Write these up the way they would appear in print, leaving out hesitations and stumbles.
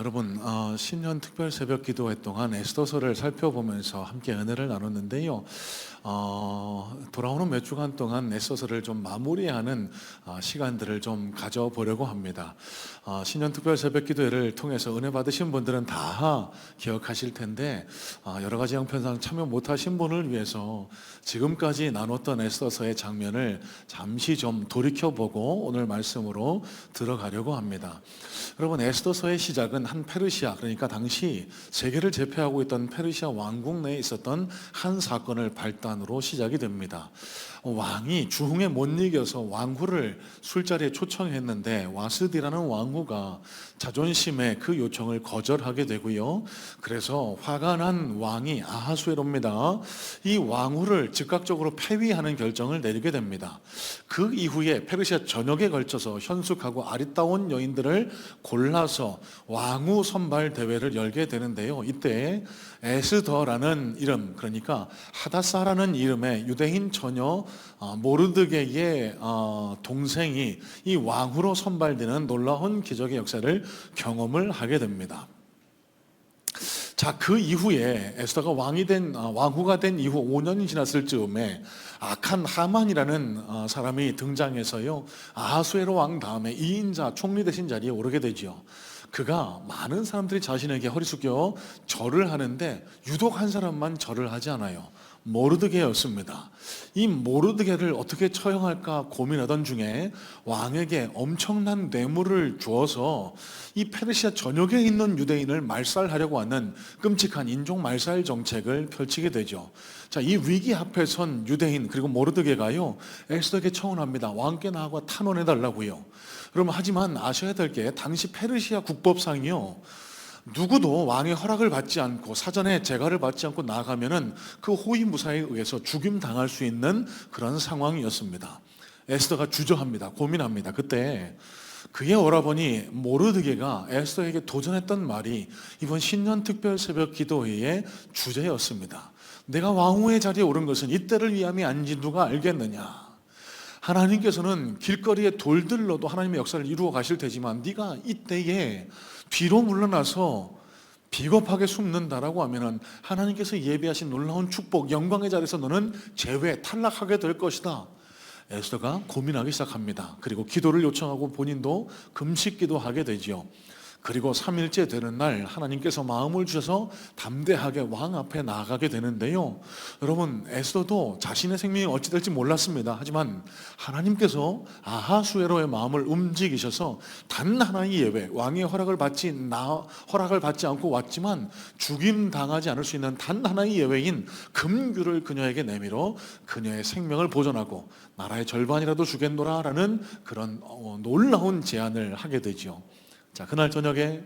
여러분, 신년 특별 새벽 기도회 동안 에스더서를 살펴보면서 함께 은혜를 나눴는데요. 돌아오는 몇 주간 동안 에스더서를 좀 마무리하는 시간들을 좀 가져보려고 합니다. 신년 특별 새벽 기도회를 통해서 은혜 받으신 분들은 다 기억하실 텐데, 여러 가지 형편상 참여 못하신 분을 위해서 지금까지 나눴던 에스더서의 장면을 잠시 좀 돌이켜보고 오늘 말씀으로 들어가려고 합니다. 여러분, 에스더서의 시작은 한 페르시아, 그러니까 당시 세계를 제패하고 있던 페르시아 왕국 내에 있었던 한 사건을 발단으로 시작이 됩니다. 왕이 주흥에 못 이겨서 왕후를 술자리에 초청했는데 와스디라는 왕후가 자존심에 그 요청을 거절하게 되고요. 그래서 화가 난 왕이 아하수에로입니다. 이 왕후를 즉각적으로 폐위하는 결정을 내리게 됩니다. 그 이후에 페르시아 전역에 걸쳐서 현숙하고 아리따운 여인들을 골라서 왕후 선발 대회를 열게 되는데요. 이때 에스더라는 이름, 그러니까 하다사라는 이름의 유대인 처녀 모르드게의 동생이 이 왕후로 선발되는 놀라운 기적의 역사를 경험을 하게 됩니다. 자, 그 이후에 에스더가 왕후가 된 이후 5년이 지났을 즈음에 악한 하만이라는 사람이 등장해서요, 아하수에로 왕 다음에 2인자 총리 대신 자리에 오르게 되죠. 그가 많은 사람들이 자신에게 허리 숙여 절을 하는데 유독 한 사람만 절을 하지 않아요. 모르드게였습니다. 이 모르드게를 어떻게 처형할까 고민하던 중에 왕에게 엄청난 뇌물을 주어서 이 페르시아 전역에 있는 유대인을 말살하려고 하는 끔찍한 인종 말살 정책을 펼치게 되죠. 자, 이 위기 앞에 선 유대인 그리고 모르드게가요, 에스더에게 청원합니다. 왕께 나하고 탄원해 달라고요. 그러면 하지만 아셔야 될 게 당시 페르시아 국법상이요, 누구도 왕의 허락을 받지 않고 사전에 재가를 받지 않고 나가면은 그 호위무사에 의해서 죽임 당할 수 있는 그런 상황이었습니다. 에스더가 주저합니다. 고민합니다. 그때 그의 오라버니 모르드게가 에스더에게 도전했던 말이 이번 신년 특별 새벽 기도회의 주제였습니다. 내가 왕후의 자리에 오른 것은 이때를 위함이 아닌지 누가 알겠느냐. 하나님께서는 길거리에 돌들로도 하나님의 역사를 이루어 가실 테지만 네가 이때에 뒤로 물러나서 비겁하게 숨는다라고 하면은 하나님께서 예비하신 놀라운 축복, 영광의 자리에서 너는 탈락하게 될 것이다. 에스더가 고민하기 시작합니다. 그리고 기도를 요청하고 본인도 금식 기도하게 되지요. 그리고 3일째 되는 날 하나님께서 마음을 주셔서 담대하게 왕 앞에 나아가게 되는데요. 여러분, 에스더도 자신의 생명이 어찌 될지 몰랐습니다. 하지만 하나님께서 아하수에로의 마음을 움직이셔서 단 하나의 예외, 왕의 허락을 받지 않고 왔지만 죽임 당하지 않을 수 있는 단 하나의 예외인 금규를 그녀에게 내밀어 그녀의 생명을 보존하고 나라의 절반이라도 주겠노라라는 그런 놀라운 제안을 하게 되죠. 자, 그날 저녁에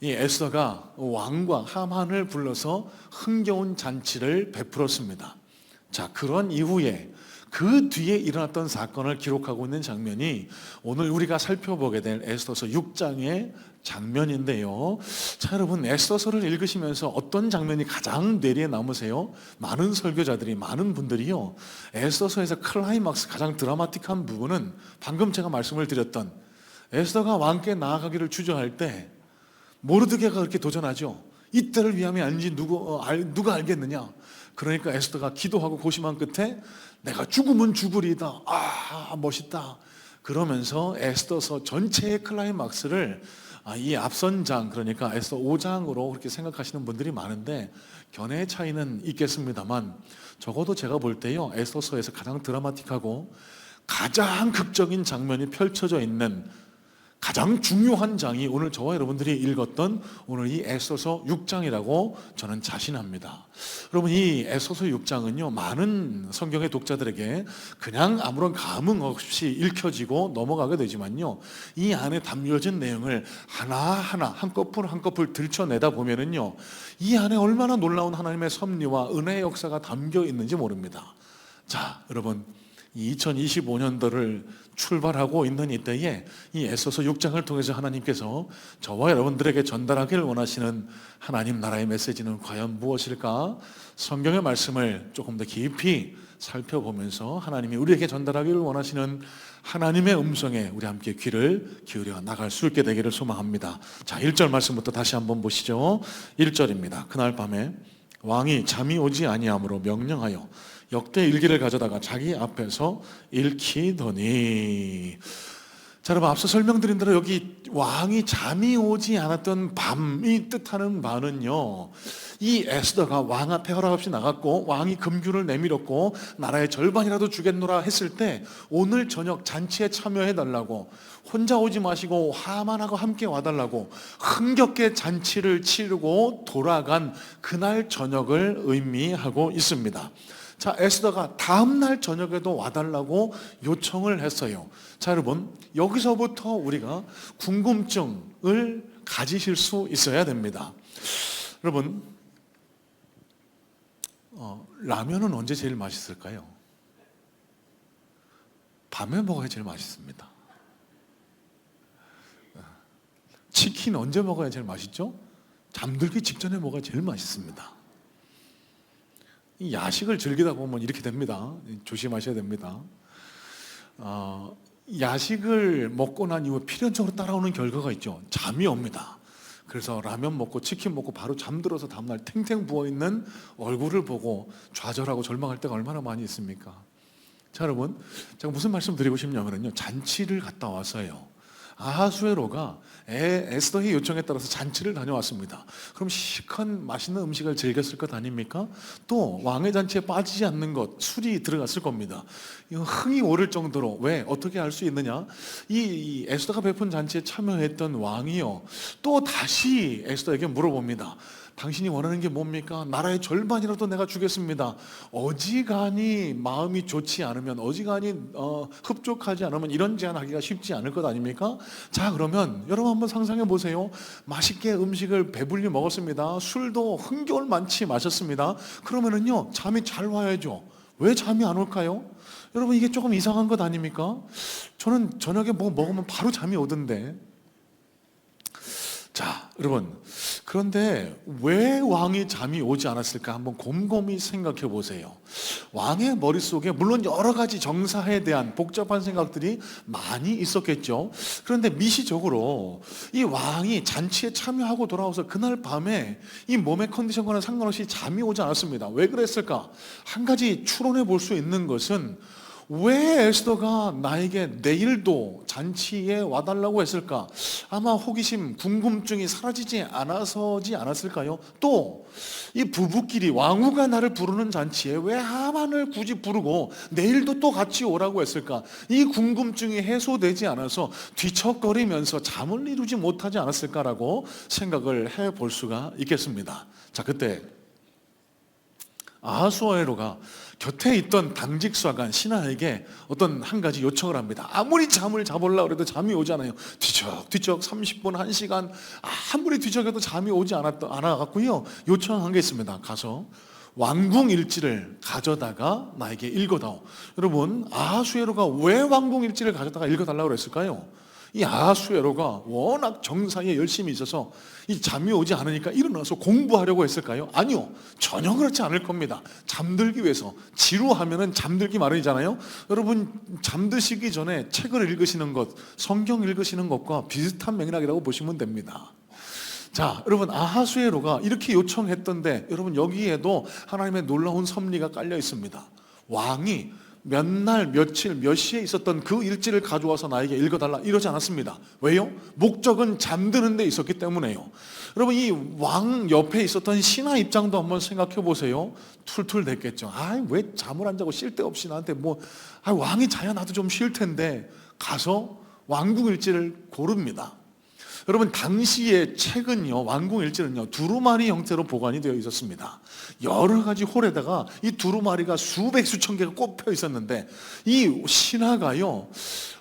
이 에스더가 왕과 하만을 불러서 흥겨운 잔치를 베풀었습니다. 자, 그런 이후에 그 뒤에 일어났던 사건을 기록하고 있는 장면이 오늘 우리가 살펴보게 될 에스더서 6장의 장면인데요. 자, 여러분, 에스더서를 읽으시면서 어떤 장면이 가장 뇌리에 남으세요? 많은 설교자들이, 많은 분들이요, 에스더서에서 클라이막스, 가장 드라마틱한 부분은 방금 제가 말씀을 드렸던 에스더가 왕께 나아가기를 주저할 때 모르드게가 그렇게 도전하죠. 이때를 위함이 아닌지 누가 알겠느냐. 그러니까 에스더가 기도하고 고심한 끝에 내가 죽으면 죽으리이다. 아, 멋있다. 그러면서 에스더서 전체의 클라이막스를 이 앞선 장, 그러니까 에스더 5장으로 그렇게 생각하시는 분들이 많은데 견해의 차이는 있겠습니다만 적어도 제가 볼 때요, 에스더서에서 가장 드라마틱하고 가장 극적인 장면이 펼쳐져 있는 가장 중요한 장이 오늘 저와 여러분들이 읽었던 오늘 이 에스더서 6장이라고 저는 자신합니다. 여러분, 이 에스더서 6장은요, 많은 성경의 독자들에게 그냥 아무런 감흥 없이 읽혀지고 넘어가게 되지만요, 이 안에 담겨진 내용을 하나하나 한꺼풀 한꺼풀 들춰내다 보면은요, 이 안에 얼마나 놀라운 하나님의 섭리와 은혜의 역사가 담겨 있는지 모릅니다. 자, 여러분, 2025년도를 출발하고 있는 이때에 이 에스더서 6장을 통해서 하나님께서 저와 여러분들에게 전달하기를 원하시는 하나님 나라의 메시지는 과연 무엇일까? 성경의 말씀을 조금 더 깊이 살펴보면서 하나님이 우리에게 전달하기를 원하시는 하나님의 음성에 우리 함께 귀를 기울여 나갈 수 있게 되기를 소망합니다. 자, 1절 말씀부터 다시 한번 보시죠. 1절입니다. 그날 밤에 왕이 잠이 오지 아니하므로 명령하여 역대 일기를 가져다가 자기 앞에서 읽히더니, 자, 여러분 앞서 설명드린 대로 여기 왕이 잠이 오지 않았던 밤이 뜻하는 바는요, 이 에스더가 왕 앞에 허락 없이 나갔고 왕이 금규를 내밀었고 나라의 절반이라도 주겠노라 했을 때 오늘 저녁 잔치에 참여해달라고, 혼자 오지 마시고 하만하고 함께 와달라고 흥겹게 잔치를 치르고 돌아간 그날 저녁을 의미하고 있습니다. 자, 에스더가 다음날 저녁에도 와달라고 요청을 했어요. 자, 여러분 여기서부터 우리가 궁금증을 가지실 수 있어야 됩니다. 여러분, 라면은 언제 제일 맛있을까요? 밤에 먹어야 제일 맛있습니다. 치킨 언제 먹어야 제일 맛있죠? 잠들기 직전에 먹어야 제일 맛있습니다. 이 야식을 즐기다 보면 이렇게 됩니다. 조심하셔야 됩니다. 야식을 먹고 난 이후에 필연적으로 따라오는 결과가 있죠. 잠이 옵니다. 그래서 라면 먹고 치킨 먹고 바로 잠들어서 다음날 탱탱 부어있는 얼굴을 보고 좌절하고 절망할 때가 얼마나 많이 있습니까? 자, 여러분, 제가 무슨 말씀 드리고 싶냐면요, 잔치를 갔다 와서요, 아하수에로가 에스더의 요청에 따라서 잔치를 다녀왔습니다. 그럼 시큰 맛있는 음식을 즐겼을 것 아닙니까? 또 왕의 잔치에 빠지지 않는 것, 술이 들어갔을 겁니다. 흥이 오를 정도로. 왜? 어떻게 알 수 있느냐? 이 에스더가 베푼 잔치에 참여했던 왕이요, 또 다시 에스더에게 물어봅니다. 당신이 원하는 게 뭡니까? 나라의 절반이라도 내가 주겠습니다. 어지간히 마음이 좋지 않으면, 어지간히 흡족하지 않으면 이런 제안하기가 쉽지 않을 것 아닙니까? 자, 그러면 여러분 한번 상상해 보세요. 맛있게 음식을 배불리 먹었습니다. 술도 흥겨울 만치 마셨습니다. 그러면은요, 잠이 잘 와야죠. 왜 잠이 안 올까요? 여러분, 이게 조금 이상한 것 아닙니까? 저는 저녁에 뭐 먹으면 바로 잠이 오던데. 자, 여러분, 그런데 왜 왕이 잠이 오지 않았을까 한번 곰곰이 생각해 보세요. 왕의 머릿속에 물론 여러 가지 정사에 대한 복잡한 생각들이 많이 있었겠죠. 그런데 미시적으로 이 왕이 잔치에 참여하고 돌아와서 그날 밤에 이 몸의 컨디션과는 상관없이 잠이 오지 않았습니다. 왜 그랬을까? 한 가지 추론해 볼 수 있는 것은, 왜 에스더가 나에게 내일도 잔치에 와달라고 했을까? 아마 호기심, 궁금증이 사라지지 않아서지 않았을까요? 또 이 부부끼리 왕후가 나를 부르는 잔치에 왜 하만을 굳이 부르고 내일도 또 같이 오라고 했을까? 이 궁금증이 해소되지 않아서 뒤척거리면서 잠을 이루지 못하지 않았을까라고 생각을 해볼 수가 있겠습니다. 자, 그때 아하수에로가 곁에 있던 당직사관 신하에게 어떤 한 가지 요청을 합니다. 아무리 잠을 자보려고 해도 잠이 오지 않아요. 뒤척뒤척 30분, 1시간 아무리 뒤척여도 잠이 오지 않아갖고요, 요청한 게 있습니다. 가서 왕궁일지를 가져다가 나에게 읽어다오. 여러분, 아하수에로가 왜 왕궁일지를 가져다가 읽어달라고 했을까요? 이 아하수에로가 워낙 정사에 열심히 있어서 이 잠이 오지 않으니까 일어나서 공부하려고 했을까요? 아니요, 전혀 그렇지 않을 겁니다. 잠들기 위해서. 지루하면은 잠들기 마련이잖아요. 여러분, 잠드시기 전에 책을 읽으시는 것, 성경 읽으시는 것과 비슷한 맥락이라고 보시면 됩니다. 자, 여러분, 아하수에로가 이렇게 요청했던데, 여러분 여기에도 하나님의 놀라운 섭리가 깔려 있습니다. 왕이 몇 날, 며칠, 몇 시에 있었던 그 일지를 가져와서 나에게 읽어달라 이러지 않았습니다. 왜요? 목적은 잠드는 데 있었기 때문에요. 여러분, 이 왕 옆에 있었던 신하 입장도 한번 생각해 보세요. 툴툴 댔겠죠. 왜 잠을 안 자고 쓸데없이 나한테 왕이 자야 나도 좀 쉴 텐데. 가서 왕궁일지를 고릅니다. 여러분, 당시의 책은요, 왕궁일지는요, 두루마리 형태로 보관이 되어 있었습니다. 여러 가지 홀에다가 이 두루마리가 수백 수천 개가 꼽혀 있었는데, 이 신하가요,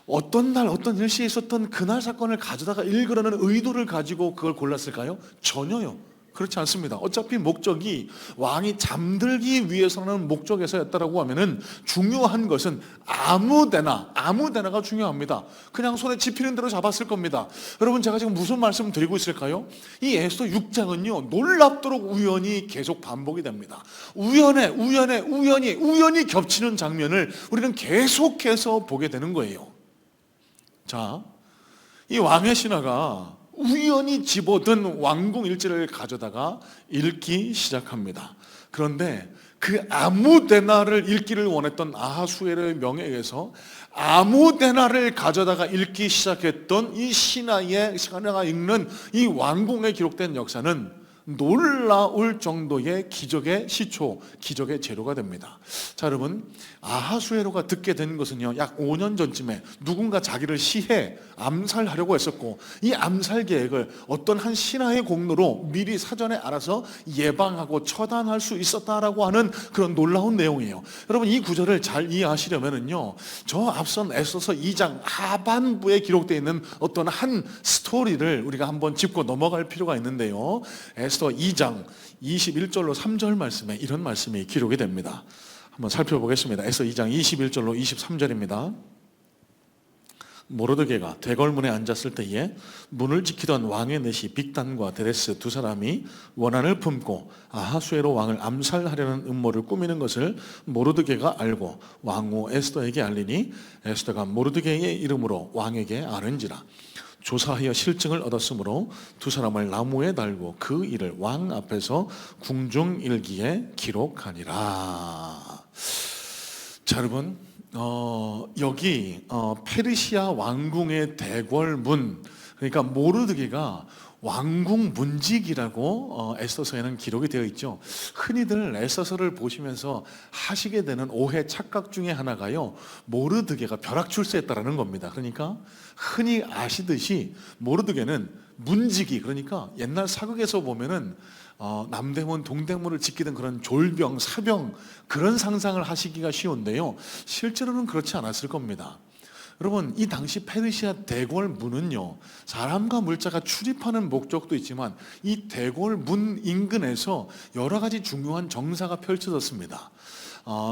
어떤 날 어떤 일시에 있었던 그날 사건을 가져다가 읽으라는 의도를 가지고 그걸 골랐을까요? 전혀요. 그렇지 않습니다. 어차피 목적이 왕이 잠들기 위해서라는 목적에서였다라고 하면은 중요한 것은 아무데나가 중요합니다. 그냥 손에 집히는 대로 잡았을 겁니다. 여러분, 제가 지금 무슨 말씀 드리고 있을까요? 이 에스더 6장은요 놀랍도록 우연히 계속 반복이 됩니다. 우연히 겹치는 장면을 우리는 계속해서 보게 되는 거예요. 자, 이 왕의 신하가 우연히 집어든 왕궁 일지를 가져다가 읽기 시작합니다. 그런데 그 아무데나를 읽기를 원했던 아하수에로의 명에 의해서 아무데나를 가져다가 읽기 시작했던 이 신하가 읽는 이 왕궁에 기록된 역사는 놀라울 정도의 기적의 시초, 기적의 재료가 됩니다. 자, 여러분, 아하수에로가 듣게 된 것은요 약 5년 전쯤에 누군가 자기를 시해 암살하려고 했었고, 이 암살 계획을 어떤 한 신하의 공로로 미리 사전에 알아서 예방하고 처단할 수 있었다라고 하는 그런 놀라운 내용이에요. 여러분, 이 구절을 잘 이해하시려면은요 저 앞선 에스더서 2장 하반부에 기록되어 있는 어떤 한 스토리를 우리가 한번 짚고 넘어갈 필요가 있는데요, 에스더 2장 21절로 3절 말씀에 이런 말씀이 기록이 됩니다. 한번 살펴보겠습니다. 에스더 2장 21절로 23절입니다. 모르드게가 대궐문에 앉았을 때에 문을 지키던 왕의 넷이 빅단과 데레스 두 사람이 원한을 품고 아하수에로 왕을 암살하려는 음모를 꾸미는 것을 모르드게가 알고 왕후 에스더에게 알리니 에스더가 모르드게의 이름으로 왕에게 아른지라. 조사하여 실증을 얻었으므로 두 사람을 나무에 달고 그 일을 왕 앞에서 궁중일기에 기록하니라. 자, 여러분, 여기 페르시아 왕궁의 대궐문, 그러니까 모르드게가 왕궁 문직이라고 에스더서에는 기록이 되어 있죠. 흔히들 에스더서를 보시면서 하시게 되는 오해 착각 중에 하나가요, 모르드게가 벼락출세했다라는 겁니다. 그러니까 흔히 아시듯이 모르드게는 문직이, 그러니까 옛날 사극에서 보면은 남대문 동대문을 지키던 그런 졸병 사병, 그런 상상을 하시기가 쉬운데요, 실제로는 그렇지 않았을 겁니다. 여러분, 이 당시 페르시아 대궐문은요 사람과 물자가 출입하는 목적도 있지만 이 대궐문 인근에서 여러 가지 중요한 정사가 펼쳐졌습니다.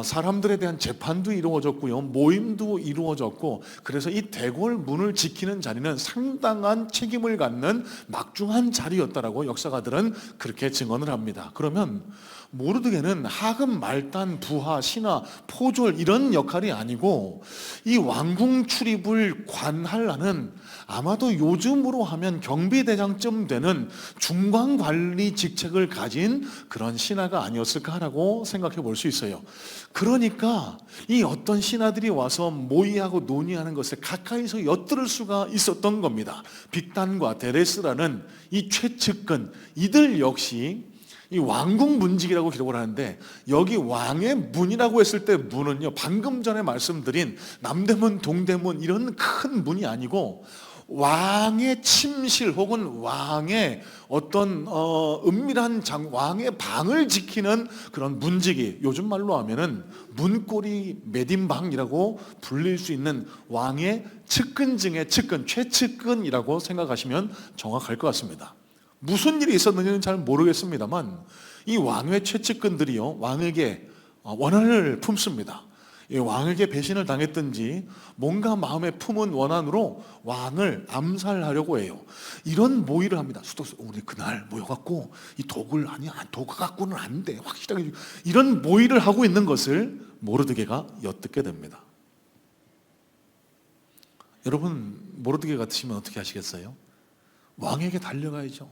사람들에 대한 재판도 이루어졌고요, 모임도 이루어졌고, 그래서 이 대궐문을 지키는 자리는 상당한 책임을 갖는 막중한 자리였다라고 역사가들은 그렇게 증언을 합니다. 그러면 모르드게는 하급, 말단, 부하, 신하, 포졸 이런 역할이 아니고 이 왕궁 출입을 관할하는, 아마도 요즘으로 하면 경비대장쯤 되는 중간관리 직책을 가진 그런 신하가 아니었을까라고 생각해 볼 수 있어요. 그러니까 이 어떤 신하들이 와서 모의하고 논의하는 것을 가까이서 엿들을 수가 있었던 겁니다. 빅단과 데레스라는 이 최측근, 이들 역시 이 왕궁 문직이라고 기록을 하는데, 여기 왕의 문이라고 했을 때 문은요 방금 전에 말씀드린 남대문 동대문 이런 큰 문이 아니고 왕의 침실 혹은 왕의 어떤 은밀한 왕의 방을 지키는 그런 문직이, 요즘 말로 하면은 문고리 매딘방이라고 불릴 수 있는 왕의 측근 중에 측근, 최측근이라고 생각하시면 정확할 것 같습니다. 무슨 일이 있었는지는 잘 모르겠습니다만 이 왕의 최측근들이요 왕에게 원한을 품습니다. 이 왕에게 배신을 당했든지 뭔가 마음에 품은 원한으로 왕을 암살하려고 해요. 이런 모의를 합니다. 우리 그날 모여갖고 이 독을, 아니 독 갖고는 안 돼, 확실하게, 이런 모의를 하고 있는 것을 모르드게가 엿듣게 됩니다. 여러분, 모르드게 같으시면 어떻게 하시겠어요? 왕에게 달려가야죠.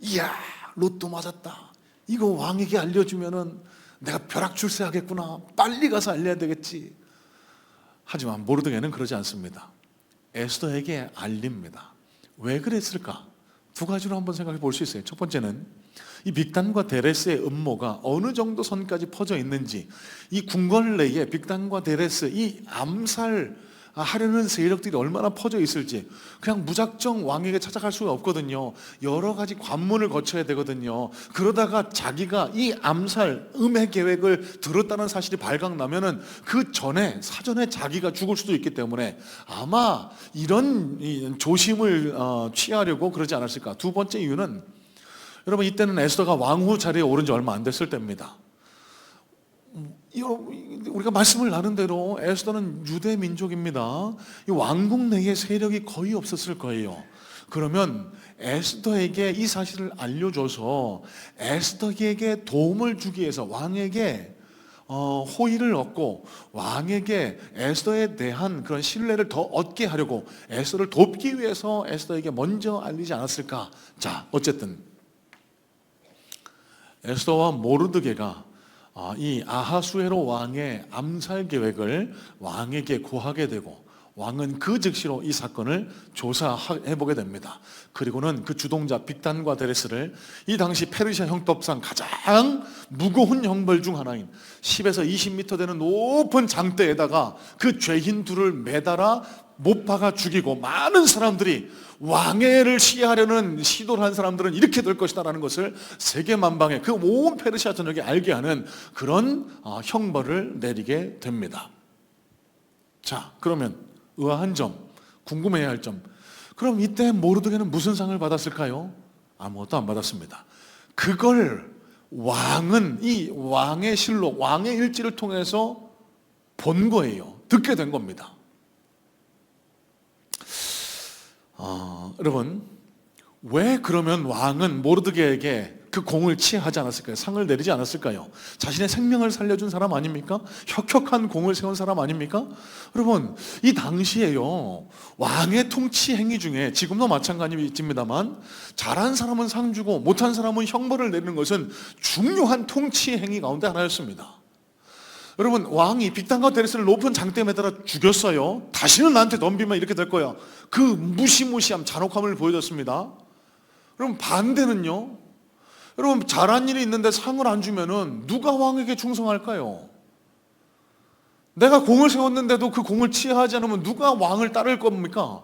이야, 로또 맞았다, 이거 왕에게 알려주면은 내가 벼락출세하겠구나, 빨리 가서 알려야 되겠지. 하지만 모르드게는 그러지 않습니다. 에스더에게 알립니다. 왜 그랬을까? 두 가지로 한번 생각해 볼 수 있어요. 첫 번째는 이 빅단과 데레스의 음모가 어느 정도 선까지 퍼져 있는지, 이 궁궐 내에 빅단과 데레스, 이 암살 하려는 세력들이 얼마나 퍼져 있을지, 그냥 무작정 왕에게 찾아갈 수가 없거든요. 여러 가지 관문을 거쳐야 되거든요. 그러다가 자기가 이 암살 음해 계획을 들었다는 사실이 발각나면은 그 전에 사전에 자기가 죽을 수도 있기 때문에 아마 이런 조심을 취하려고 그러지 않았을까. 두 번째 이유는 여러분, 이때는 에스더가 왕후 자리에 오른 지 얼마 안 됐을 때입니다. 우리가 말씀을 나눈 대로 에스더는 유대 민족입니다. 이 왕국 내에 세력이 거의 없었을 거예요. 그러면 에스더에게 이 사실을 알려줘서 에스더에게 도움을 주기 위해서 왕에게 호의를 얻고 왕에게 에스더에 대한 그런 신뢰를 더 얻게 하려고 에스더를 돕기 위해서 에스더에게 먼저 알리지 않았을까? 자, 어쨌든 에스더와 모르드게가 이 아하수에로 왕의 암살 계획을 왕에게 고하게 되고 왕은 그 즉시로 이 사건을 조사해보게 됩니다. 그리고는 그 주동자 빅단과 데레스를 이 당시 페르시아 형법상 가장 무거운 형벌 중 하나인 10에서 20m 되는 높은 장대에다가 그 죄인 둘을 매달아 못 박아 죽이고, 많은 사람들이 왕해를 시해하려는 시도를 한 사람들은 이렇게 될 것이다 라는 것을 세계만방에 그 온 페르시아 전역에 알게 하는 그런 형벌을 내리게 됩니다. 자, 그러면 의아한 점, 궁금해야 할 점, 그럼 이때 모르드게는 무슨 상을 받았을까요? 아무것도 안 받았습니다. 그걸 왕은 이 왕의 실록, 왕의 일지를 통해서 본 거예요. 듣게 된 겁니다. 여러분, 왜 그러면 왕은 모르드게에게 그 공을 치하지 않았을까요? 상을 내리지 않았을까요? 자신의 생명을 살려준 사람 아닙니까? 혁혁한 공을 세운 사람 아닙니까? 여러분, 이 당시에요, 왕의 통치 행위 중에 지금도 마찬가지입니다만 잘한 사람은 상 주고 못한 사람은 형벌을 내리는 것은 중요한 통치 행위 가운데 하나였습니다. 여러분, 왕이 빅단과 데레스를 높은 장대에 매달아 죽였어요. 다시는 나한테 덤비면 이렇게 될 거야. 그 무시무시함, 잔혹함을 보여줬습니다. 여러분, 반대는요, 여러분, 잘한 일이 있는데 상을 안 주면은 누가 왕에게 충성할까요? 내가 공을 세웠는데도 그 공을 치하하지 않으면 누가 왕을 따를 겁니까?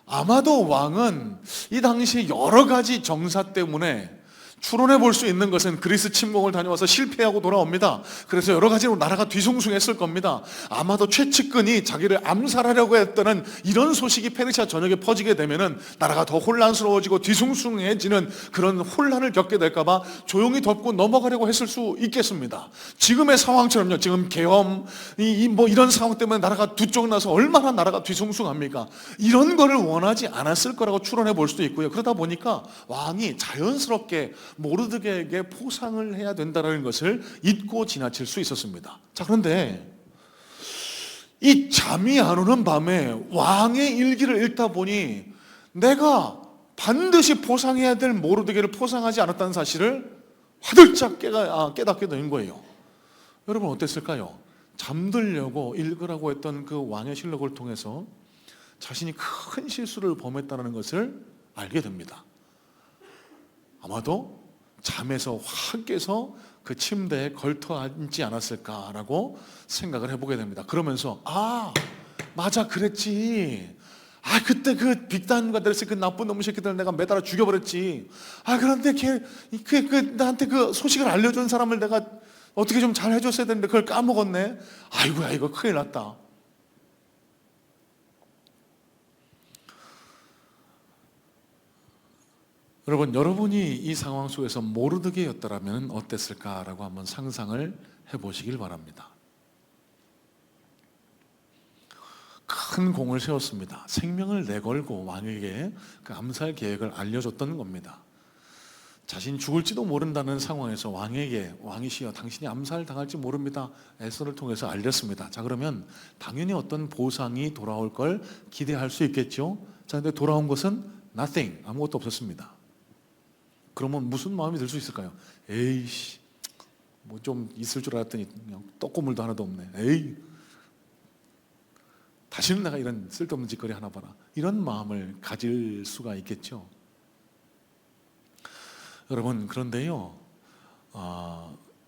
아마도 왕은 이 당시 여러 가지 정사 때문에 추론해 볼 수 있는 것은 그리스 침공을 다녀와서 실패하고 돌아옵니다. 그래서 여러 가지로 나라가 뒤숭숭했을 겁니다. 아마도 최측근이 자기를 암살하려고 했다는 이런 소식이 페르시아 전역에 퍼지게 되면은 나라가 더 혼란스러워지고 뒤숭숭해지는 그런 혼란을 겪게 될까봐 조용히 덮고 넘어가려고 했을 수 있겠습니다. 지금의 상황처럼요, 지금 계엄, 뭐 이런 상황 때문에 나라가 두 쪽 나서 얼마나 나라가 뒤숭숭합니까? 이런 거를 원하지 않았을 거라고 추론해 볼 수도 있고요. 그러다 보니까 왕이 자연스럽게 모르드게에게 포상을 해야 된다는 것을 잊고 지나칠 수 있었습니다. 자, 그런데 이 잠이 안 오는 밤에 왕의 일기를 읽다 보니 내가 반드시 포상해야 될 모르드게를 포상하지 않았다는 사실을 화들짝 깨닫게 된 거예요. 여러분, 어땠을까요? 잠들려고 읽으라고 했던 그 왕의 실록을 통해서 자신이 큰 실수를 범했다는 것을 알게 됩니다. 아마도 잠에서 확 깨서 그 침대에 걸터 앉지 않았을까라고 생각을 해보게 됩니다. 그러면서 맞아, 그랬지. 그때 그 빅단과 데레스 그 나쁜 놈의 새끼들 내가 매달아 죽여버렸지. 그런데 나한테 그 소식을 알려준 사람을 내가 어떻게 좀 잘 해줬어야 되는데 그걸 까먹었네. 아이고야, 이거 큰일 났다. 여러분, 여러분이 이 상황 속에서 모르드게였더라면 어땠을까라고 한번 상상을 해보시길 바랍니다. 큰 공을 세웠습니다. 생명을 내걸고 왕에게 그 암살 계획을 알려줬던 겁니다. 자신이 죽을지도 모른다는 상황에서 왕이시여 당신이 암살당할지 모릅니다, 에스더를 통해서 알렸습니다. 자, 그러면 당연히 어떤 보상이 돌아올 걸 기대할 수 있겠죠. 자, 근데 돌아온 것은 nothing, 아무것도 없었습니다. 그러면 무슨 마음이 들 수 있을까요? 에이씨, 뭐 좀 있을 줄 알았더니 그냥 떡고물도 하나도 없네. 에이, 다시는 내가 이런 쓸데없는 짓거리 하나 봐라. 이런 마음을 가질 수가 있겠죠. 여러분, 그런데요,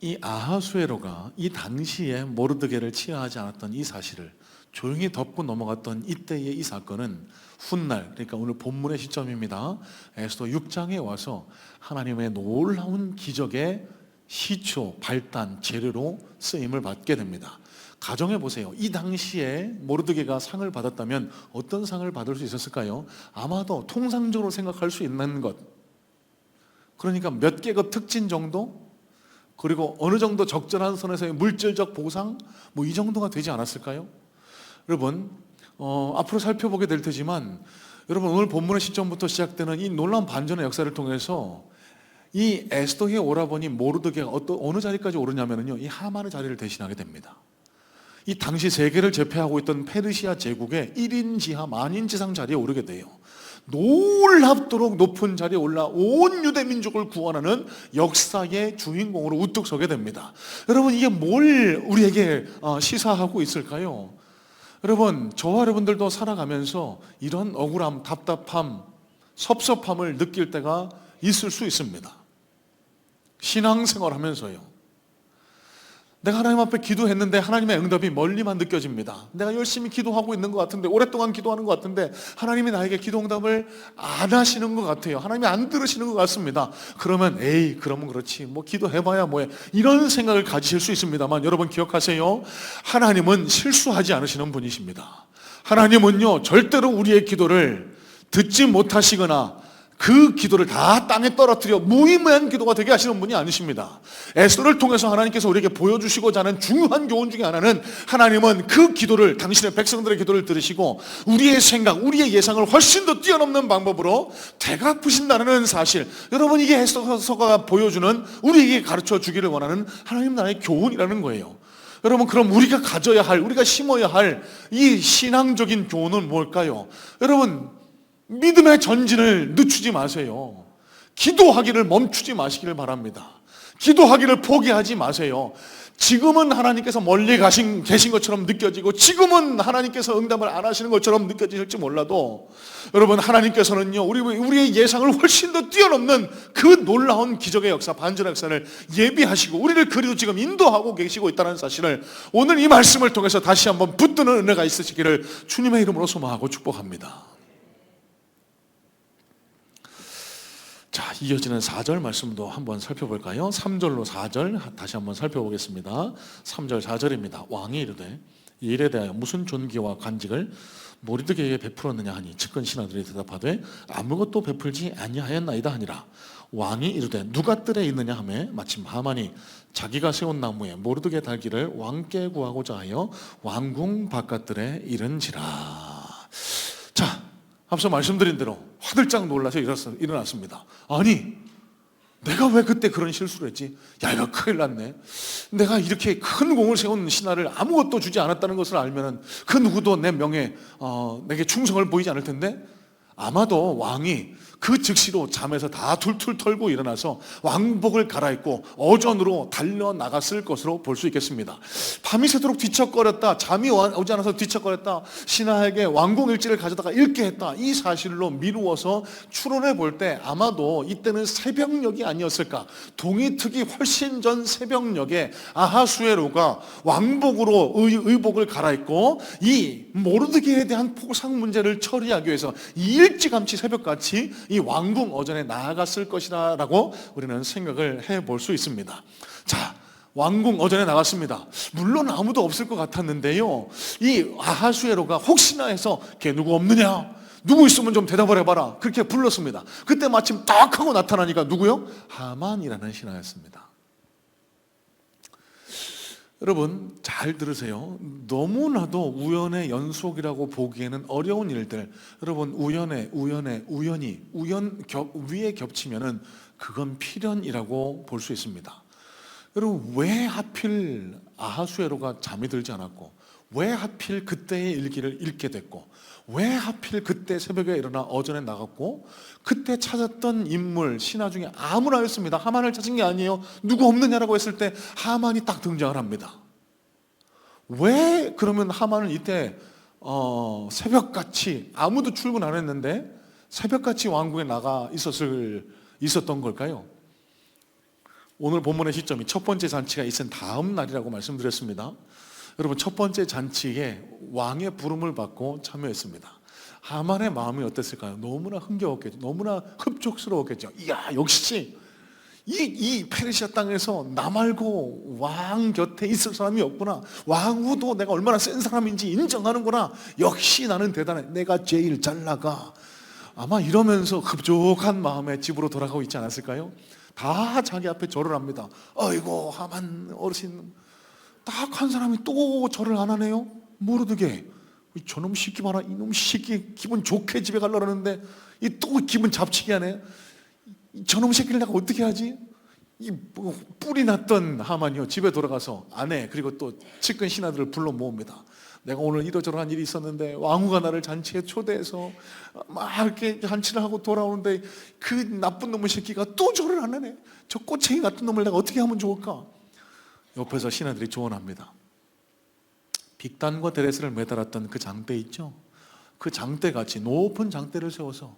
이 아하수에로가 이 당시에 모르드게를 치하하지 않았던 이 사실을 조용히 덮고 넘어갔던 이때의 이 사건은 훗날, 그러니까 오늘 본문의 시점입니다, 에스더 6장에 와서 하나님의 놀라운 기적의 시초, 발단, 재료로 쓰임을 받게 됩니다. 가정해 보세요. 이 당시에 모르드게가 상을 받았다면 어떤 상을 받을 수 있었을까요? 아마도 통상적으로 생각할 수 있는 것, 그러니까 몇 계급 특진 정도, 그리고 어느 정도 적절한 선에서의 물질적 보상, 뭐 이 정도가 되지 않았을까요? 여러분, 앞으로 살펴보게 될 테지만, 여러분 오늘 본문의 시점부터 시작되는 이 놀라운 반전의 역사를 통해서 이 에스더의 오라버니 모르드게가 어느 자리까지 오르냐면요, 이 하만의 자리를 대신하게 됩니다. 이 당시 세계를 제패하고 있던 페르시아 제국의 1인 지하 만인지상 자리에 오르게 돼요. 놀랍도록 높은 자리에 올라 온 유대 민족을 구원하는 역사의 주인공으로 우뚝 서게 됩니다. 여러분, 이게 뭘 우리에게 시사하고 있을까요? 여러분, 저와 여러분들도 살아가면서 이런 억울함, 답답함, 섭섭함을 느낄 때가 있을 수 있습니다. 신앙생활 하면서요, 내가 하나님 앞에 기도했는데 하나님의 응답이 멀리만 느껴집니다. 내가 열심히 기도하고 있는 것 같은데, 오랫동안 기도하는 것 같은데 하나님이 나에게 기도 응답을 안 하시는 것 같아요. 하나님이 안 들으시는 것 같습니다. 그러면 에이, 그러면 그렇지, 뭐 기도해봐야 뭐해, 이런 생각을 가지실 수 있습니다만, 여러분 기억하세요. 하나님은 실수하지 않으시는 분이십니다. 하나님은요, 절대로 우리의 기도를 듣지 못하시거나 그 기도를 다 땅에 떨어뜨려 무의미한 기도가 되게 하시는 분이 아니십니다. 에스더를 통해서 하나님께서 우리에게 보여주시고자 하는 중요한 교훈 중에 하나는, 하나님은 그 기도를, 당신의 백성들의 기도를 들으시고 우리의 생각, 우리의 예상을 훨씬 더 뛰어넘는 방법으로 되갚으신다는 사실, 여러분 이게 에스더서가 보여주는, 우리에게 가르쳐 주기를 원하는 하나님 나라의 교훈이라는 거예요. 여러분, 그럼 우리가 가져야 할, 우리가 심어야 할 이 신앙적인 교훈은 뭘까요? 여러분, 믿음의 전진을 늦추지 마세요. 기도하기를 멈추지 마시기를 바랍니다. 기도하기를 포기하지 마세요. 지금은 하나님께서 멀리 계신 것처럼 느껴지고, 지금은 하나님께서 응답을 안 하시는 것처럼 느껴질지 몰라도, 여러분 하나님께서는요, 우리의 예상을 훨씬 더 뛰어넘는 그 놀라운 기적의 역사, 반전의 역사를 예비하시고 우리를 그리로 지금 인도하고 계시고 있다는 사실을 오늘 이 말씀을 통해서 다시 한번 붙드는 은혜가 있으시기를 주님의 이름으로 소망하고 축복합니다. 자, 이어지는 4절 말씀도 한번 살펴볼까요? 3절로 4절 다시 한번 살펴보겠습니다. 3절 4절입니다. 왕이 이르되 이 일에 대하여 무슨 존귀와 간직을 모르드게에게 베풀었느냐 하니, 측근 신하들이 대답하되 아무것도 베풀지 아니하였나이다 하니라. 왕이 이르되 누가 뜰에 있느냐 하매 마침 하만이 자기가 세운 나무에 모르드게 달기를 왕께 구하고자 하여 왕궁 바깥들에 이른지라. 자, 앞서 말씀드린 대로 화들짝 놀라서 일어났습니다. 아니, 내가 왜 그때 그런 실수를 했지? 야, 이거 큰일 났네. 내가 이렇게 큰 공을 세운 신하를 아무것도 주지 않았다는 것을 알면은 그 누구도 내 명예, 내게 충성을 보이지 않을 텐데, 아마도 왕이 그 즉시로 잠에서 다 툴툴 털고 일어나서 왕복을 갈아입고 어전으로 달려나갔을 것으로 볼 수 있겠습니다. 밤이 새도록 뒤척거렸다, 잠이 오지 않아서 뒤척거렸다, 신하에게 왕궁 일지를 가져다가 읽게 했다, 이 사실로 미루어서 추론해 볼 때 아마도 이때는 새벽녘이 아니었을까. 동이 트기 훨씬 전 새벽녘에 아하수에로가 왕복으로 의복을 갈아입고 이 모르드게에 대한 포상 문제를 처리하기 위해서 일찌감치 새벽같이 이 왕궁 어전에 나아갔을 것이다 라고 우리는 생각을 해볼 수 있습니다. 자, 왕궁 어전에 나갔습니다. 물론 아무도 없을 것 같았는데요, 이 아하수에로가 혹시나 해서 걔 누구 없느냐, 누구 있으면 좀 대답을 해봐라, 그렇게 불렀습니다. 그때 마침 딱 하고 나타나니까 누구요? 하만이라는 신하였습니다. 여러분 잘 들으세요. 너무나도 우연의 연속이라고 보기에는 어려운 일들, 여러분 우연히 위에 겹치면은 그건 필연이라고 볼 수 있습니다. 여러분, 왜 하필 아하수에로가 잠이 들지 않았고, 왜 하필 그때의 일기를 읽게 됐고, 왜 하필 그때 새벽에 일어나 어전에 나갔고, 그때 찾았던 인물 신하 중에 아무나였습니다. 하만을 찾은 게 아니에요. 누구 없느냐라고 했을 때 하만이 딱 등장을 합니다. 왜 그러면 하만은 이때 새벽같이, 아무도 출근 안 했는데 새벽같이 왕궁에 나가 있었던 걸까요? 오늘 본문의 시점이 첫 번째 잔치가 있은 다음 날이라고 말씀드렸습니다. 여러분, 첫 번째 잔치에 왕의 부름을 받고 참여했습니다. 하만의 마음이 어땠을까요? 너무나 흥겨웠겠죠. 너무나 흡족스러웠겠죠. 이야, 역시 이 페르시아 땅에서 나 말고 왕 곁에 있을 사람이 없구나. 왕후도 내가 얼마나 센 사람인지 인정하는구나. 역시 나는 대단해. 내가 제일 잘 나가. 아마 이러면서 흡족한 마음에 집으로 돌아가고 있지 않았을까요? 다 자기 앞에 절을 합니다. 아이고 하만 어르신, 딱 한 사람이 또 절을 안 하네요. 모르드게, 저놈 새끼 봐라, 이놈 새끼 기분 좋게 집에 가려고 하는데 이 또 기분 잡치게 하네. 저놈 새끼를 내가 어떻게 하지? 이 뿔이 났던 하만이요, 집에 돌아가서 아내 그리고 또 측근 신하들을 불러 모읍니다. 내가 오늘 이러저러한 일이 있었는데 왕후가 나를 잔치에 초대해서 막 이렇게 잔치를 하고 돌아오는데 그 나쁜 놈의 새끼가 또 절을 안 하네. 저 꼬챙이 같은 놈을 내가 어떻게 하면 좋을까? 옆에서 신하들이 조언합니다. 빅단과 데레스를 매달았던 그 장대 있죠? 그 장대같이 높은 장대를 세워서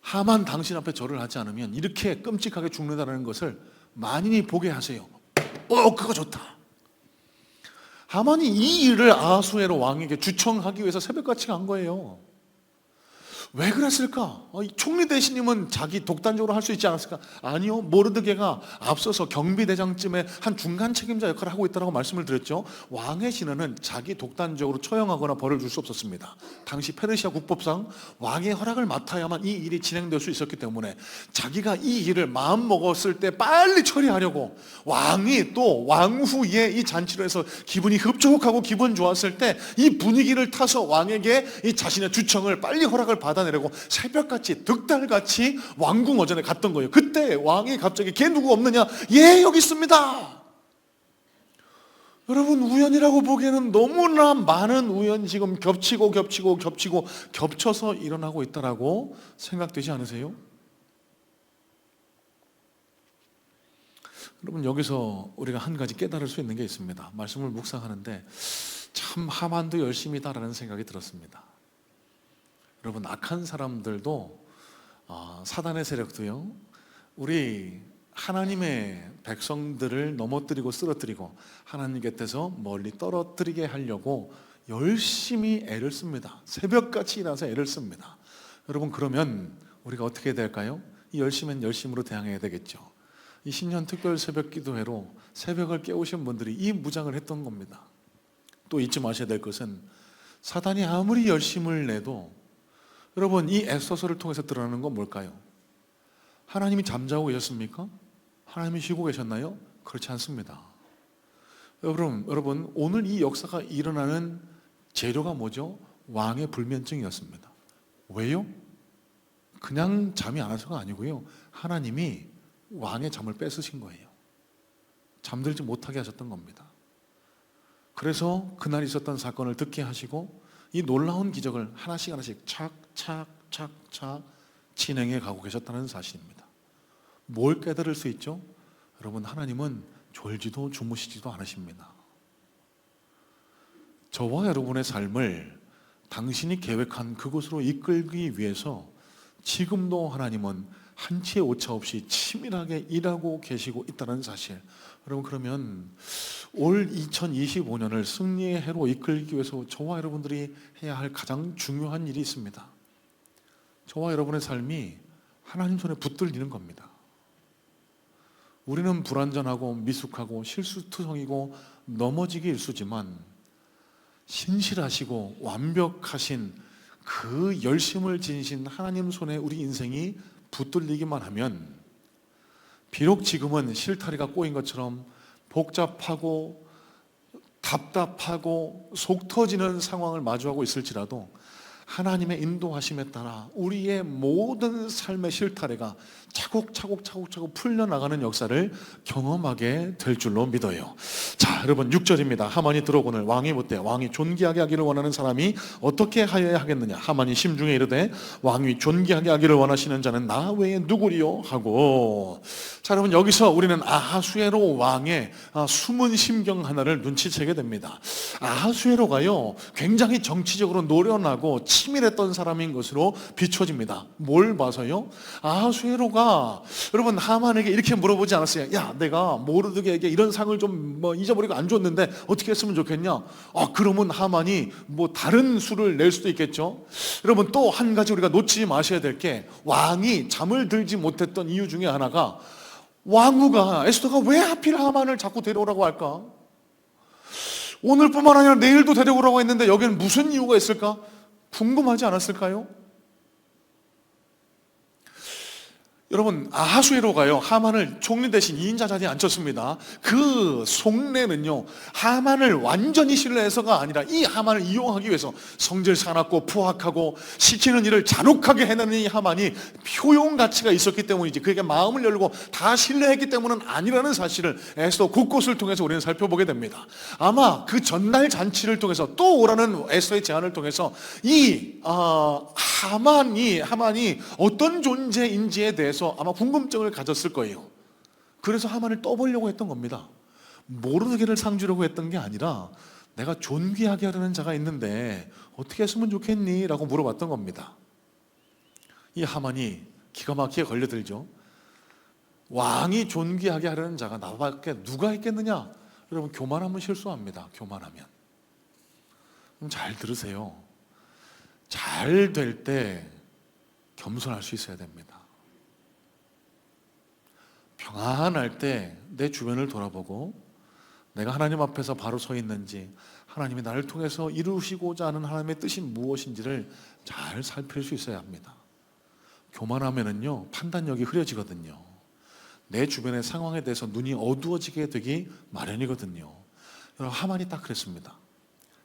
하만 당신 앞에 절을 하지 않으면 이렇게 끔찍하게 죽는다는 것을 만인이 보게 하세요. 그거 좋다. 하만이 이 일을 아하수에로 왕에게 주청하기 위해서 새벽같이 간 거예요. 왜 그랬을까? 총리 대신님은 자기 독단적으로 할 수 있지 않았을까? 아니요, 모르드게가 앞서서 경비대장쯤에 한 중간 책임자 역할을 하고 있다고 말씀을 드렸죠. 왕의 신하는 자기 독단적으로 처형하거나 벌을 줄 수 없었습니다. 당시 페르시아 국법상 왕의 허락을 맡아야만 이 일이 진행될 수 있었기 때문에 자기가 이 일을 마음 먹었을 때 빨리 처리하려고, 왕이 또 왕후의 이 잔치로 해서 기분이 흡족하고 기분 좋았을 때 이 분위기를 타서 왕에게 이 자신의 주청을 빨리 허락을 받아내려고 새벽같이 득달같이 왕궁 어전에 갔던 거예요. 그때 왕이 갑자기 걔 누구 없느냐? 예, 여기 있습니다. 여러분, 우연이라고 보기에는 너무나 많은 우연이 지금 겹쳐서 일어나고 있다라고 생각되지 않으세요? 여러분, 여기서 우리가 한 가지 깨달을 수 있는 게 있습니다. 말씀을 묵상하는데 참 하만도 열심이다라는 생각이 들었습니다. 여러분, 악한 사람들도 사단의 세력도요, 우리 하나님의 백성들을 넘어뜨리고 쓰러뜨리고 하나님 곁에서 멀리 떨어뜨리게 하려고 열심히 애를 씁니다. 새벽같이 일어나서 애를 씁니다. 여러분, 그러면 우리가 어떻게 될까요? 이 열심은 열심으로 대항해야 되겠죠. 이 신년 특별 새벽 기도회로 새벽을 깨우신 분들이 이 무장을 했던 겁니다. 또 잊지 마셔야 될 것은 사단이 아무리 열심을 내도 여러분, 이 에스더서를 통해서 드러나는 건 뭘까요? 하나님이 잠자고 계셨습니까? 하나님이 쉬고 계셨나요? 그렇지 않습니다. 여러분, 오늘 이 역사가 일어나는 재료가 뭐죠? 왕의 불면증이었습니다. 왜요? 그냥 잠이 안 와서가 아니고요, 하나님이 왕의 잠을 뺏으신 거예요. 잠들지 못하게 하셨던 겁니다. 그래서 그날 있었던 사건을 듣게 하시고 이 놀라운 기적을 하나씩 착착착착 진행해 가고 계셨다는 사실입니다. 뭘 깨달을 수 있죠? 여러분, 하나님은 졸지도 주무시지도 않으십니다. 저와 여러분의 삶을 당신이 계획한 그곳으로 이끌기 위해서 지금도 하나님은 한치의 오차 없이 치밀하게 일하고 계시고 있다는 사실. 여러분, 그러면 올 2025년을 승리의 해로 이끌기 위해서 저와 여러분들이 해야 할 가장 중요한 일이 있습니다. 저와 여러분의 삶이 하나님 손에 붙들리는 겁니다. 우리는 불완전하고 미숙하고 실수투성이고 넘어지기 일쑤지만 신실하시고 완벽하신 그 열심을 지니신 하나님 손에 우리 인생이 붙들리기만 하면 비록 지금은 실타래가 꼬인 것처럼 복잡하고 답답하고 속 터지는 상황을 마주하고 있을지라도 하나님의 인도하심에 따라 우리의 모든 삶의 실타래가 차곡차곡 풀려나가는 역사를 경험하게 될 줄로 믿어요. 자, 여러분, 6절입니다. 하만이 들어오거늘 왕이 묻되 왕이 존귀하게 하기를 원하는 사람이 어떻게 하여야 하겠느냐. 하만이 심중에 이르되 왕이 존귀하게 하기를 원하시는 자는 나 외에 누구리요 하고. 자, 여러분, 여기서 우리는 아하수에로 왕의 숨은 심경 하나를 눈치채게 됩니다. 아하수에로가요, 굉장히 정치적으로 노련하고 치밀했던 사람인 것으로 비춰집니다. 뭘 봐서요? 아하수에로가 여러분, 하만에게 이렇게 물어보지 않았어요. 야, 내가 모르드게에게 이런 상을 좀 잊어버리고 안 줬는데 어떻게 했으면 좋겠냐? 그러면 하만이 다른 수를 낼 수도 있겠죠. 여러분, 또 한 가지 우리가 놓치지 마셔야 될 게, 왕이 잠을 들지 못했던 이유 중에 하나가 왕후가, 에스더가 왜 하필 하만을 자꾸 데려오라고 할까? 오늘뿐만 아니라 내일도 데려오라고 했는데 여기는 무슨 이유가 있을까? 궁금하지 않았을까요? 여러분, 아하수에로가요 하만을 총리 대신 2인자 자리에 앉혔습니다. 그 속내는요, 하만을 완전히 신뢰해서가 아니라 이 하만을 이용하기 위해서 성질 사납고 포악하고 시키는 일을 잔혹하게 해내는 이 하만이 효용 가치가 있었기 때문이지, 그에게 마음을 열고 다 신뢰했기 때문은 아니라는 사실을 에스더 곳곳을 통해서 우리는 살펴보게 됩니다. 아마 그 전날 잔치를 통해서 또 오라는 에스더의 제안을 통해서 이 하만이 어떤 존재인지에 대해서 아마 궁금증을 가졌을 거예요. 그래서 하만을 떠보려고 했던 겁니다. 모르드게를 상주려고 했던 게 아니라, 내가 존귀하게 하려는 자가 있는데 어떻게 했으면 좋겠니? 라고 물어봤던 겁니다. 이 하만이 기가 막히게 걸려들죠. 왕이 존귀하게 하려는 자가 나밖에 누가 있겠느냐? 여러분, 교만하면 실수합니다. 교만하면. 그럼 잘 들으세요. 잘 될 때 겸손할 수 있어야 됩니다. 평안할 때 내 주변을 돌아보고 내가 하나님 앞에서 바로 서 있는지, 하나님이 나를 통해서 이루시고자 하는 하나님의 뜻이 무엇인지를 잘 살필 수 있어야 합니다. 교만하면은요, 판단력이 흐려지거든요. 내 주변의 상황에 대해서 눈이 어두워지게 되기 마련이거든요. 여러분, 하만이 딱 그랬습니다.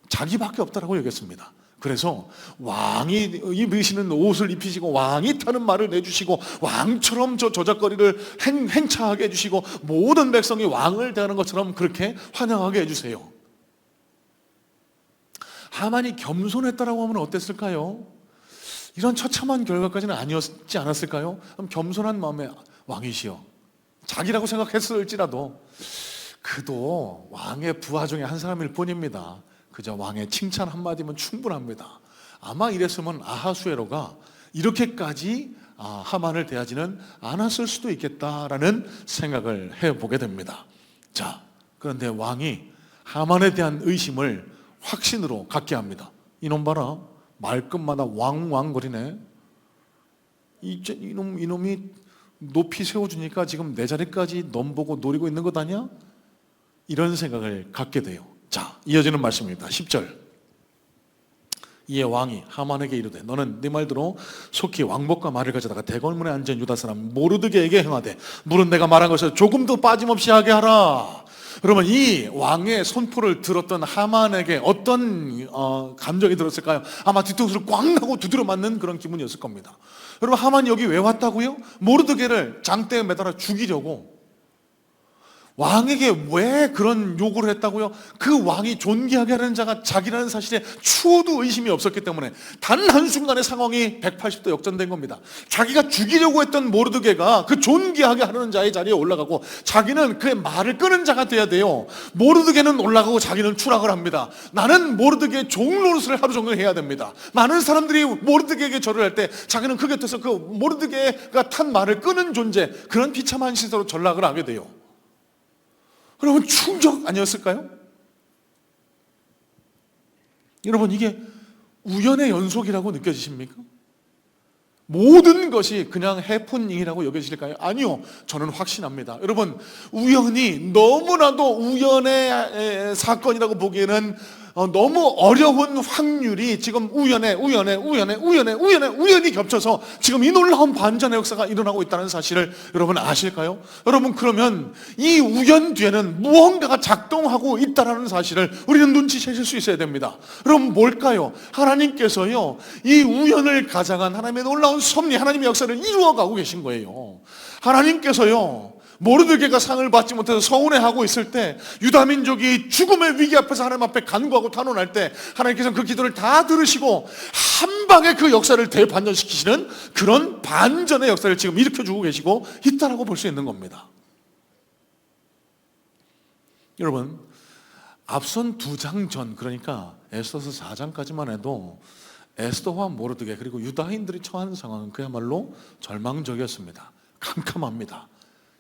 자기밖에 없다라고 여겼습니다. 그래서 왕이 입으시는 옷을 입히시고, 왕이 타는 말을 내주시고, 왕처럼 저 저작거리를 행차하게 해주시고, 모든 백성이 왕을 대하는 것처럼 그렇게 환영하게 해주세요. 하만이 겸손했다라고 하면 어땠을까요? 이런 처참한 결과까지는 아니었지 않았을까요? 그럼 겸손한 마음에, 왕이시여, 자기라고 생각했을지라도 그도 왕의 부하 중에 한 사람일 뿐입니다. 그저 왕의 칭찬 한마디면 충분합니다. 아마 이랬으면 아하수에로가 이렇게까지 하만을 대하지는 않았을 수도 있겠다라는 생각을 해보게 됩니다. 자, 그런데 왕이 하만에 대한 의심을 확신으로 갖게 합니다. 이놈 봐라, 말끝마다 왕왕거리네. 이놈이 높이 세워주니까 지금 내 자리까지 넘보고 노리고 있는 것 아니야? 이런 생각을 갖게 돼요. 자, 이어지는 말씀입니다. 10절. 이에 왕이 하만에게 이르되, 너는 네 말대로 속히 왕복과 말을 가져다가 대궐문에 앉은 유다 사람 모르드게에게 행하되, 물은 내가 말한 것을 조금도 빠짐없이 하게 하라. 그러면 이 왕의 선포를 들었던 하만에게 어떤 감정이 들었을까요? 아마 뒤통수를 꽝 하고 두드려 맞는 그런 기분이었을 겁니다. 여러분, 하만이 여기 왜 왔다고요? 모르드게를 장대에 매달아 죽이려고. 왕에게 왜 그런 요구를 했다고요? 그 왕이 존귀하게 하는 자가 자기라는 사실에 추호도 의심이 없었기 때문에 단 한순간의 상황이 180도 역전된 겁니다. 자기가 죽이려고 했던 모르드게가 그 존귀하게 하는 자의 자리에 올라가고, 자기는 그의 말을 끄는 자가 돼야 돼요. 모르드게는 올라가고 자기는 추락을 합니다. 나는 모르드게의 종 노릇을 하루 종일 해야 됩니다. 많은 사람들이 모르드게에게 절을 할 때 자기는 그 곁에서 그 모르드게가 탄 말을 끄는 존재, 그런 비참한 시대로 전락을 하게 돼요. 여러분, 충격 아니었을까요? 여러분, 이게 우연의 연속이라고 느껴지십니까? 모든 것이 그냥 해프닝이라고 여겨지실까요? 아니요, 저는 확신합니다. 여러분, 우연이 너무나도 우연의 사건이라고 보기에는 너무 어려운 확률이 지금 우연히 겹쳐서 지금 이 놀라운 반전의 역사가 일어나고 있다는 사실을 여러분 아실까요? 여러분, 그러면 이 우연 뒤에는 무언가가 작동하고 있다는 사실을 우리는 눈치채실 수 있어야 됩니다. 여러분, 뭘까요? 하나님께서요, 이 우연을 가장한 하나님의 놀라운 섭리, 하나님의 역사를 이루어가고 계신 거예요. 하나님께서요, 모르드게가 상을 받지 못해서 서운해하고 있을 때, 유다민족이 죽음의 위기 앞에서 하나님 앞에 간구하고 탄원할 때, 하나님께서는 그 기도를 다 들으시고 한 방에 그 역사를 대반전시키시는 그런 반전의 역사를 지금 일으켜주고 계시고 있다라고 볼 수 있는 겁니다. 여러분, 앞선 2장 전, 그러니까 에스더서 4장까지만 해도 에스더와 모르드게 그리고 유다인들이 처한 상황은 그야말로 절망적이었습니다. 캄캄합니다.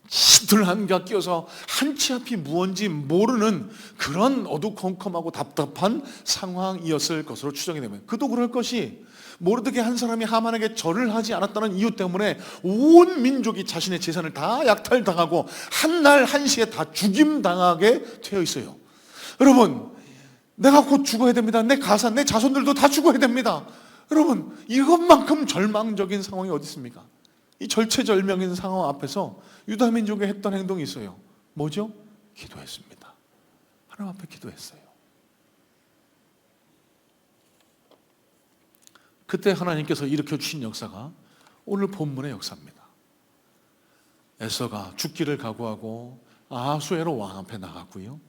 시들한가 끼어서 한치 앞이 무언지 모르는 그런 어두컴컴하고 답답한 상황이었을 것으로 추정이 됩니다. 그도 그럴 것이, 모르드게 한 사람이 하만에게 절을 하지 않았다는 이유 때문에 온 민족이 자신의 재산을 다 약탈당하고 한날 한시에 다 죽임당하게 되어 있어요. 여러분, 내가 곧 죽어야 됩니다. 내 가산, 내 자손들도 다 죽어야 됩니다. 여러분, 이것만큼 절망적인 상황이 어디 있습니까? 이 절체절명인 상황 앞에서 유다 민족이 했던 행동이 있어요. 뭐죠? 기도했습니다. 하나님 앞에 기도했어요. 그때 하나님께서 일으켜 주신 역사가 오늘 본문의 역사입니다. 에서가 죽기를 각오하고 아하수에로 왕 앞에 나갔고요.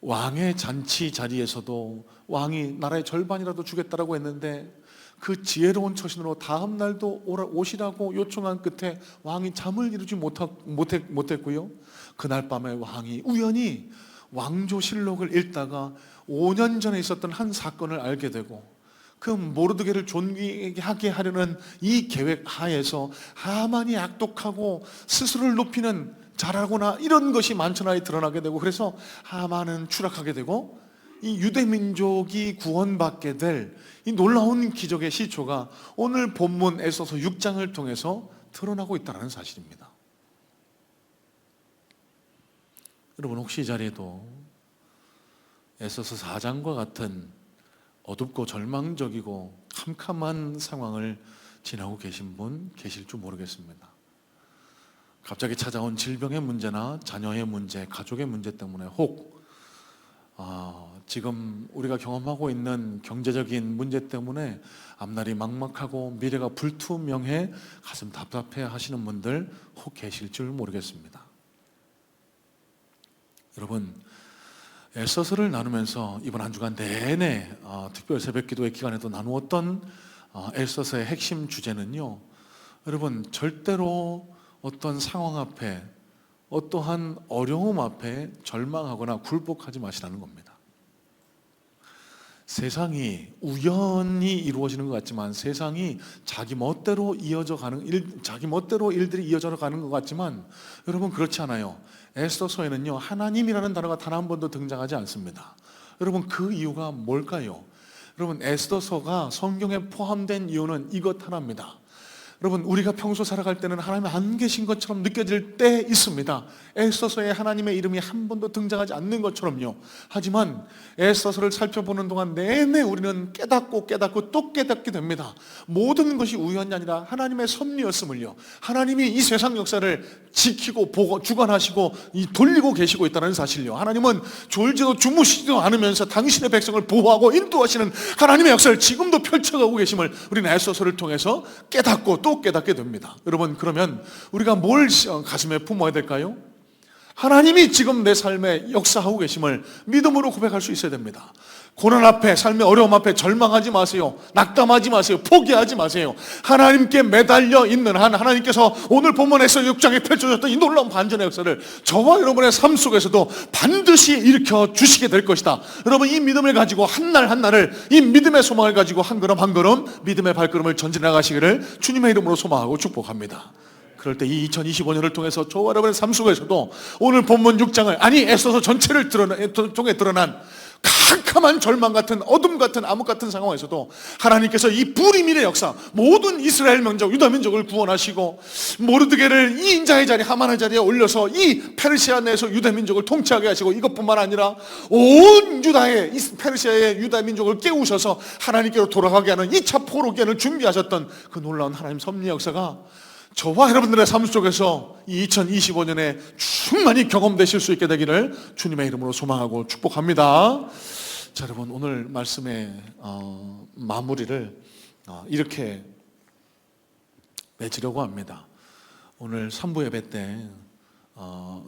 왕의 잔치 자리에서도 왕이 나라의 절반이라도 주겠다라고 했는데 그 지혜로운 처신으로 다음 날도 오시라고 요청한 끝에 왕이 잠을 이루지 못했고요. 그날 밤에 왕이 우연히 왕조실록을 읽다가 5년 전에 있었던 한 사건을 알게 되고 그 모르드게를 존귀하게 하려는 이 계획 하에서 하만이 악독하고 스스로를 높이는 잘하거나 이런 것이 만천하에 드러나게 되고 그래서 하만은 추락하게 되고 이 유대민족이 구원받게 될 이 놀라운 기적의 시초가 오늘 본문 에서서 6장을 통해서 드러나고 있다는 사실입니다. 여러분 혹시 이 자리에도 에서서 4장과 같은 어둡고 절망적이고 캄캄한 상황을 지나고 계신 분 계실 줄 모르겠습니다. 갑자기 찾아온 질병의 문제나 자녀의 문제, 가족의 문제 때문에 혹 지금 우리가 경험하고 있는 경제적인 문제 때문에 앞날이 막막하고 미래가 불투명해 가슴 답답해 하시는 분들 혹 계실 줄 모르겠습니다. 여러분 에서서를 나누면서 이번 한 주간 내내 특별 새벽기도의 기간에도 나누었던 에서서의 핵심 주제는요, 여러분 절대로 어떤 상황 앞에 어떠한 어려움 앞에 절망하거나 굴복하지 마시라는 겁니다. 세상이 우연히 이루어지는 것 같지만 세상이 자기 멋대로 자기 멋대로 일들이 이어져 가는 것 같지만 여러분 그렇지 않아요. 에스더서에는요 하나님이라는 단어가 단 한 번도 등장하지 않습니다. 여러분 그 이유가 뭘까요? 여러분 에스더서가 성경에 포함된 이유는 이것 하나입니다. 여러분 우리가 평소 살아갈 때는 하나님이 안 계신 것처럼 느껴질 때 있습니다. 에스더서에 하나님의 이름이 한 번도 등장하지 않는 것처럼요. 하지만 에스더서를 살펴보는 동안 내내 우리는 깨닫고 또 깨닫게 됩니다. 모든 것이 우연이 아니라 하나님의 섭리였음을요, 하나님이 이 세상 역사를 지키고 보고 주관하시고 돌리고 계시고 있다는 사실요, 하나님은 졸지도 주무시지도 않으면서 당신의 백성을 보호하고 인도하시는 하나님의 역사를 지금도 펼쳐가고 계심을 우리는 에스더서를 통해서 깨닫고 또 깨닫게 됩니다. 여러분 그러면 우리가 뭘 가슴에 품어야 될까요? 하나님이 지금 내 삶에 역사하고 계심을 믿음으로 고백할 수 있어야 됩니다. 고난 앞에, 삶의 어려움 앞에 절망하지 마세요. 낙담하지 마세요. 포기하지 마세요. 하나님께 매달려 있는 한 하나님께서 오늘 본문에서 6장에 펼쳐졌던 이 놀라운 반전의 역사를 저와 여러분의 삶 속에서도 반드시 일으켜 주시게 될 것이다. 여러분 이 믿음을 가지고 한 날 한 날을, 이 믿음의 소망을 가지고 한 걸음 한 걸음 믿음의 발걸음을 전진해 나가시기를 주님의 이름으로 소망하고 축복합니다. 그럴 때 이 2025년을 통해서 저와 여러분의 삶 속에서도 오늘 본문 6장을 에스더서 전체를 통해 드러난 캄캄한 절망 같은 어둠 같은 암흑 같은 상황에서도 하나님께서 이 불임일의 역사, 모든 이스라엘 민족, 유다 민족을 구원하시고 모르드게를 이 인자의 자리, 하만의 자리에 올려서 이 페르시아 내에서 유다 민족을 통치하게 하시고 이것뿐만 아니라 온 유다의 페르시아의 유다 민족을 깨우셔서 하나님께로 돌아가게 하는 2차 포로기한을 준비하셨던 그 놀라운 하나님 섭리 역사가 저와 여러분들의 삶 속에서 이 2025년에 충만히 경험되실 수 있게 되기를 주님의 이름으로 소망하고 축복합니다. 자, 여러분 오늘 말씀의 마무리를 이렇게 맺으려고 합니다. 오늘 3부 예배 때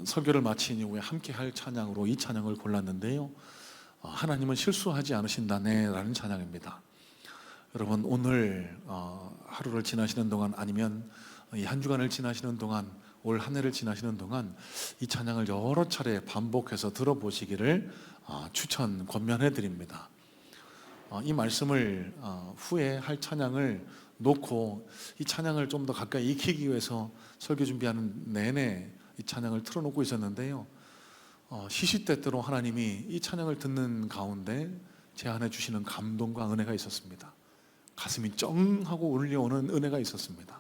설교를 마친 이후에 함께 할 찬양으로 이 찬양을 골랐는데요, 하나님은 실수하지 않으신다네 라는 찬양입니다. 여러분 오늘 하루를 지나시는 동안 아니면 이 한 주간을 지나시는 동안, 올 한 해를 지나시는 동안 이 찬양을 여러 차례 반복해서 들어보시기를 권면해 드립니다. 이 말씀을 후에 할 찬양을 놓고 이 찬양을 좀 더 가까이 익히기 위해서 설교 준비하는 내내 이 찬양을 틀어놓고 있었는데요, 시시때때로 하나님이 이 찬양을 듣는 가운데 제 안에 주시는 감동과 은혜가 있었습니다. 가슴이 쩡하고 울려오는 은혜가 있었습니다.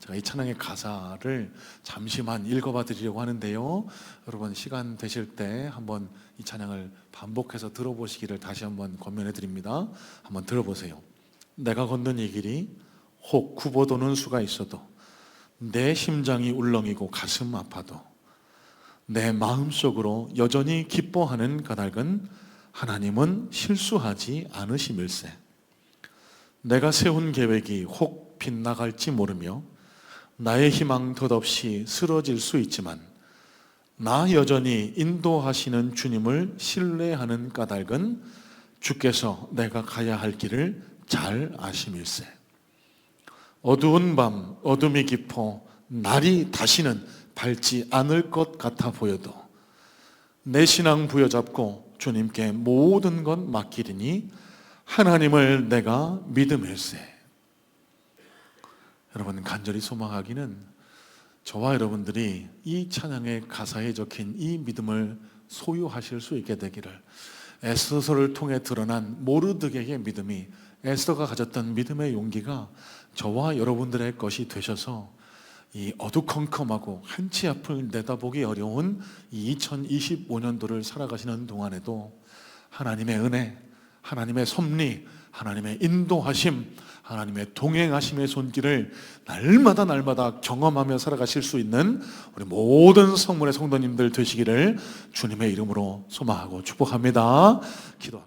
제가 이 찬양의 가사를 잠시만 읽어봐 드리려고 하는데요, 여러분 시간 되실 때 한번 이 찬양을 반복해서 들어보시기를 다시 한번 권면해 드립니다. 한번 들어보세요. 내가 걷는 이 길이 혹 굽어도는 수가 있어도 내 심장이 울렁이고 가슴 아파도 내 마음속으로 여전히 기뻐하는 까닭은 하나님은 실수하지 않으심일세. 내가 세운 계획이 혹 빗나갈지 모르며 나의 희망 덧없이 쓰러질 수 있지만 나 여전히 인도하시는 주님을 신뢰하는 까닭은 주께서 내가 가야 할 길을 잘 아심일세. 어두운 밤 어둠이 깊어 날이 다시는 밝지 않을 것 같아 보여도 내 신앙 부여잡고 주님께 모든 것 맡기리니 하나님을 내가 믿음일세. 여러분, 간절히 소망하기는 저와 여러분들이 이 찬양의 가사에 적힌 이 믿음을 소유하실 수 있게 되기를, 에스더서를 통해 드러난 모르드게의 믿음이, 에스더가 가졌던 믿음의 용기가 저와 여러분들의 것이 되셔서 이 어두컴컴하고 한치 앞을 내다보기 어려운 이 2025년도를 살아가시는 동안에도 하나님의 은혜, 하나님의 섭리, 하나님의 인도하심, 하나님의 동행하심의 손길을 날마다 경험하며 살아가실 수 있는 우리 모든 성문의 성도님들 되시기를 주님의 이름으로 소망하고 축복합니다. 기도합니다.